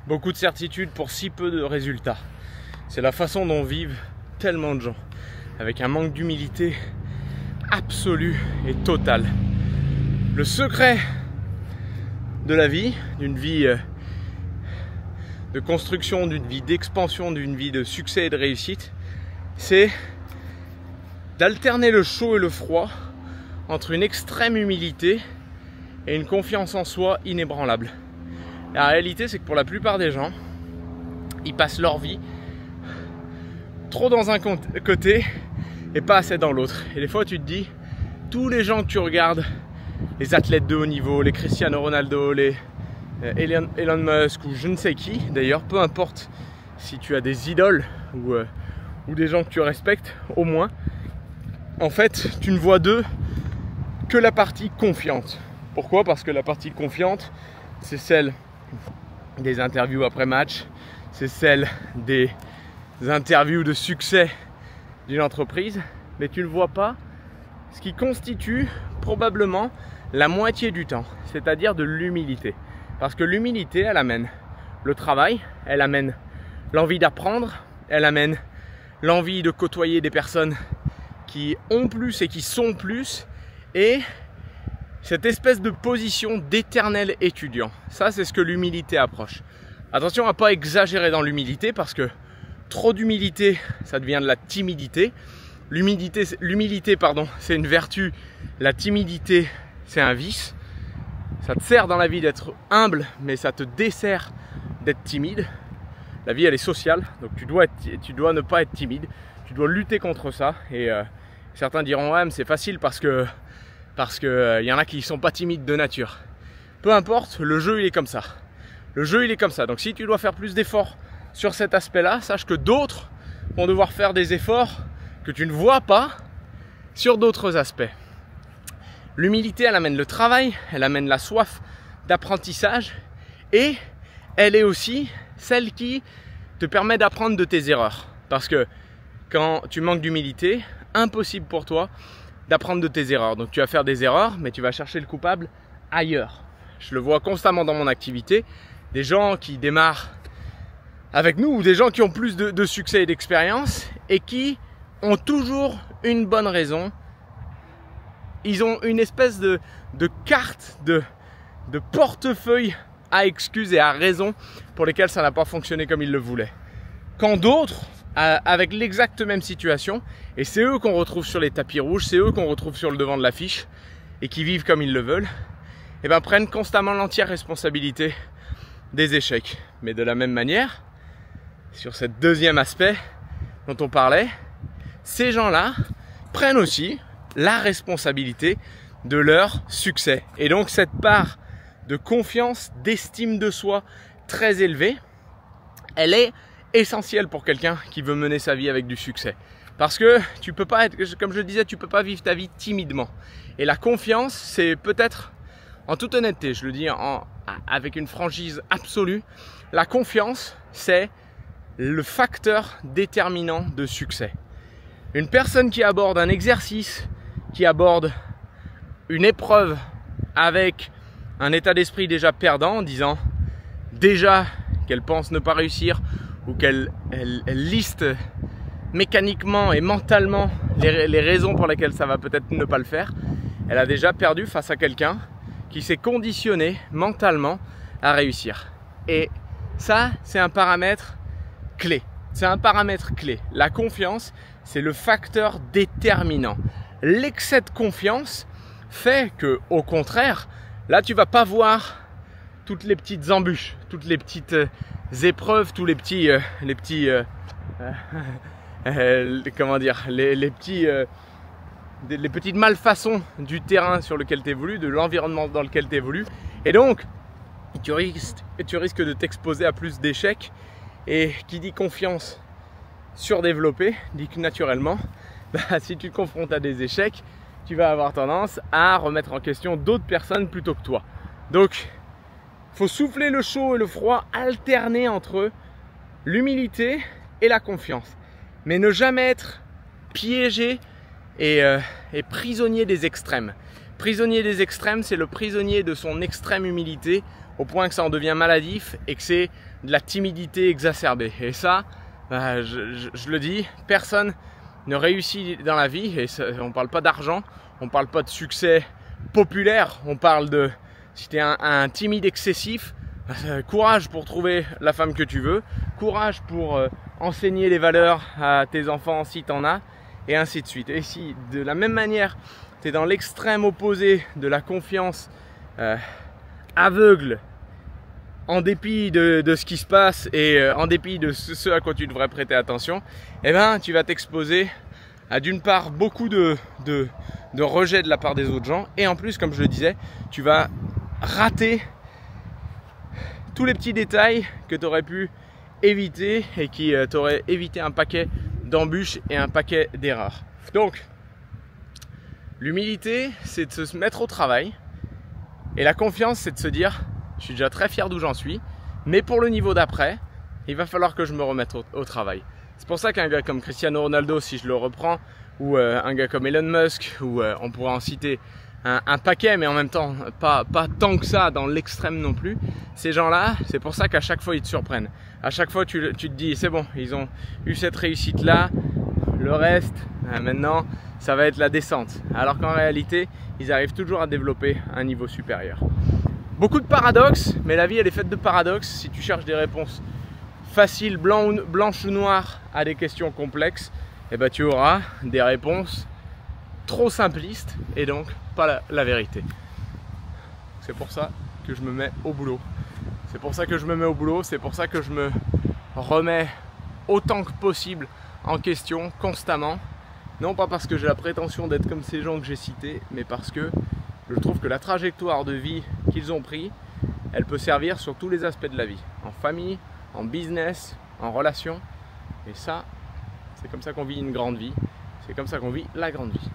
Beaucoup de certitudes pour si peu de résultats. C'est la façon dont vivent tellement de gens, avec un manque d'humilité absolu et total. Le secret de la vie, d'une vie de construction, d'une vie d'expansion, d'une vie de succès et de réussite, c'est d'alterner le chaud et le froid entre une extrême humilité et une confiance en soi inébranlable. La réalité, c'est que pour la plupart des gens, ils passent leur vie trop dans un côté et pas assez dans l'autre. Et des fois, tu te dis, tous les gens que tu regardes, les athlètes de haut niveau, les Cristiano Ronaldo, les Elon Musk ou je ne sais qui, d'ailleurs, peu importe si tu as des idoles ou des gens que tu respectes, au moins, en fait, tu ne vois d'eux que la partie confiante. Pourquoi? Parce que la partie confiante, c'est celle des interviews après match, c'est celle des interviews de succès d'une entreprise, mais tu ne vois pas ce qui constitue probablement la moitié du temps, c'est-à-dire de l'humilité. Parce que l'humilité, elle amène le travail, elle amène l'envie d'apprendre, elle amène l'envie de côtoyer des personnes qui ont plus et qui sont plus, et cette espèce de position d'éternel étudiant. Ça, c'est ce que l'humilité approche. Attention à ne pas exagérer dans l'humilité, parce que trop d'humilité, ça devient de la timidité. L'humilité, c'est une vertu. La timidité, c'est un vice. Ça te sert dans la vie d'être humble, mais ça te dessert d'être timide. La vie, elle est sociale, donc tu dois ne pas être timide. Tu dois lutter contre ça. Et certains diront, ouais, mais c'est facile parce que y en a qui ne sont pas timides de nature. Peu importe, le jeu il est comme ça. Le jeu il est comme ça. Donc si tu dois faire plus d'efforts sur cet aspect-là, sache que d'autres vont devoir faire des efforts que tu ne vois pas sur d'autres aspects. L'humilité, elle amène le travail, elle amène la soif d'apprentissage et elle est aussi celle qui te permet d'apprendre de tes erreurs. Parce que quand tu manques d'humilité, impossible pour toi d'apprendre de tes erreurs. Donc tu vas faire des erreurs, mais tu vas chercher le coupable ailleurs. Je le vois constamment dans mon activité. Des gens qui démarrent avec nous ou des gens qui ont plus de succès et d'expérience et qui ont toujours une bonne raison. Ils ont une espèce de carte, de portefeuille à excuses et à raisons pour lesquelles ça n'a pas fonctionné comme ils le voulaient. Quand d'autres, avec l'exacte même situation, et c'est eux qu'on retrouve sur les tapis rouges, c'est eux qu'on retrouve sur le devant de l'affiche et qui vivent comme ils le veulent, et ben prennent constamment l'entière responsabilité des échecs. Mais de la même manière, sur ce deuxième aspect dont on parlait, ces gens-là prennent aussi la responsabilité de leur succès. Et donc cette part de confiance, d'estime de soi très élevée, elle est essentielle pour quelqu'un qui veut mener sa vie avec du succès. Parce que tu peux pas être, comme je le disais, tu peux pas vivre ta vie timidement. Et la confiance, c'est peut-être, en toute honnêteté, je le dis avec une franchise absolue, la confiance, c'est le facteur déterminant de succès. Une personne qui aborde un exercice, qui aborde une épreuve avec un état d'esprit déjà perdant, en disant déjà qu'elle pense ne pas réussir ou qu'elle liste mécaniquement et mentalement les raisons pour lesquelles ça va peut-être ne pas le faire, elle a déjà perdu face à quelqu'un qui s'est conditionné mentalement à réussir. Et ça, c'est un paramètre clé. C'est un paramètre clé. La confiance, c'est le facteur déterminant. L'excès de confiance fait que, au contraire, là, tu vas pas voir toutes les petites embûches, toutes les petites épreuves, tous les petits, comment dire, les petites malfaçons du terrain sur lequel tu évolues, de l'environnement dans lequel tu évolues. Et donc, tu risques de t'exposer à plus d'échecs. Et qui dit confiance surdéveloppée, dit que naturellement, si tu te confrontes à des échecs, tu vas avoir tendance à remettre en question d'autres personnes plutôt que toi. Donc, il faut souffler le chaud et le froid, alterner entre l'humilité et la confiance. Mais ne jamais être piégé et prisonnier des extrêmes. prisonnier des extrêmes, c'est le prisonnier de son extrême humilité, au point que ça en devient maladif et que c'est de la timidité exacerbée. Et ça, je le dis, personne ne réussit dans la vie, et on ne parle pas d'argent, on ne parle pas de succès populaire, on parle de, si tu es un timide excessif, courage pour trouver la femme que tu veux, courage pour enseigner les valeurs à tes enfants si tu en as, et ainsi de suite. Et si de la même manière, tu es dans l'extrême opposé de la confiance aveugle, en dépit de ce qui se passe et en dépit de ce à quoi tu devrais prêter attention, eh ben, tu vas t'exposer à d'une part beaucoup de rejet de la part des autres gens, et en plus, comme je le disais, tu vas rater tous les petits détails que tu aurais pu éviter et qui t'auraient évité un paquet d'embûches et un paquet d'erreurs. Donc, l'humilité, c'est de se mettre au travail, et la confiance, c'est de se dire je suis déjà très fier d'où j'en suis, mais pour le niveau d'après, il va falloir que je me remette au travail. C'est pour ça qu'un gars comme Cristiano Ronaldo, si je le reprends, ou un gars comme Elon Musk, ou on pourrait en citer un paquet, mais en même temps pas tant que ça dans l'extrême non plus, ces gens-là, c'est pour ça qu'à chaque fois ils te surprennent. À chaque fois tu te dis c'est bon, ils ont eu cette réussite-là, le reste, maintenant ça va être la descente. Alors qu'en réalité, ils arrivent toujours à développer un niveau supérieur. Beaucoup de paradoxes, mais la vie elle est faite de paradoxes. Si tu cherches des réponses faciles, blanches ou noires à des questions complexes, eh ben, tu auras des réponses trop simplistes et donc pas la vérité. C'est pour ça que je me mets au boulot. C'est pour ça que je me mets au boulot, c'est pour ça que je me remets autant que possible en question constamment. Non pas parce que j'ai la prétention d'être comme ces gens que j'ai cités, mais parce que je trouve que la trajectoire de vie qu'ils ont pris, elle peut servir sur tous les aspects de la vie. En famille, en business, en relation. Et ça, c'est comme ça qu'on vit une grande vie. C'est comme ça qu'on vit la grande vie.